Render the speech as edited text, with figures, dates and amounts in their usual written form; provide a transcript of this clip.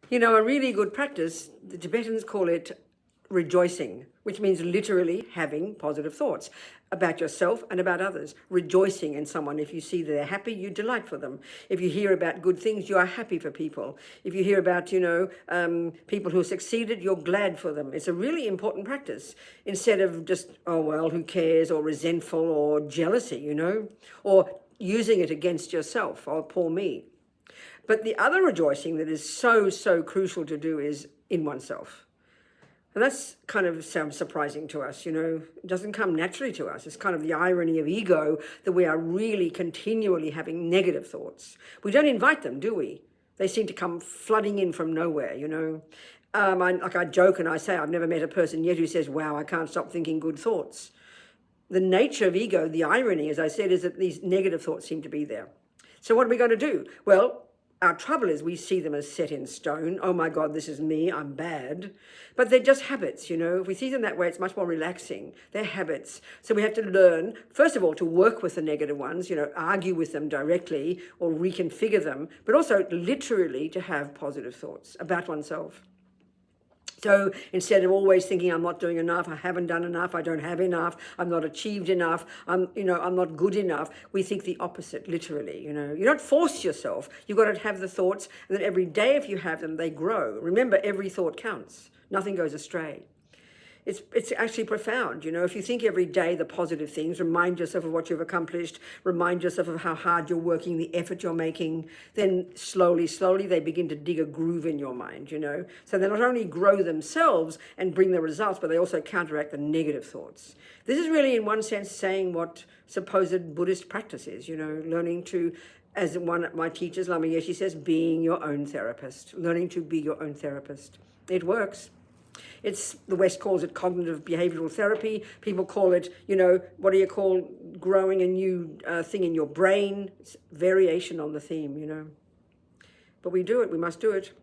You know, a really good practice, the Tibetans call it rejoicing, which means literally having positive thoughts about yourself and about others. Rejoicing in someone. If you see that they're happy, you delight for them. If you hear about good things, you are happy for people. If you hear about, people who succeeded, you're glad for them. It's a really important practice, instead of just, oh, well, who cares, or resentful, or jealousy, or using it against yourself, oh, poor me. But the other rejoicing that is so, so crucial to do is in oneself. And that's kind of sounds surprising to us, It doesn't come naturally to us. It's kind of the irony of ego that we are really continually having negative thoughts. We don't invite them, do we? They seem to come flooding in from nowhere, I joke and I say, I've never met a person yet who says, wow, I can't stop thinking good thoughts. The nature of ego, the irony, as I said, is that these negative thoughts seem to be there. So what are we going to do? Well, our trouble is we see them as set in stone. Oh my God, this is me, I'm bad. But they're just habits, If we see them that way, it's much more relaxing. They're habits. So we have to learn, first of all, to work with the negative ones, argue with them directly or reconfigure them, but also literally to have positive thoughts about oneself. So instead of always thinking I'm not doing enough, I haven't done enough, I don't have enough, I'm not achieved enough, I'm not good enough, we think the opposite, literally, You don't force yourself. You've got to have the thoughts, and then every day if you have them, they grow. Remember, every thought counts. Nothing goes astray. It's actually profound, If you think every day the positive things, remind yourself of what you've accomplished, remind yourself of how hard you're working, the effort you're making, then slowly, they begin to dig a groove in your mind, So they not only grow themselves and bring the results, but they also counteract the negative thoughts. This is really, in one sense, saying what supposed Buddhist practice is, learning to, as one of my teachers, Lama Yeshe says, being your own therapist, learning to be your own therapist. It works. The West calls it cognitive behavioral therapy. People call it, what do you call growing a new thing in your brain? It's variation on the theme, But we do it. We must do it.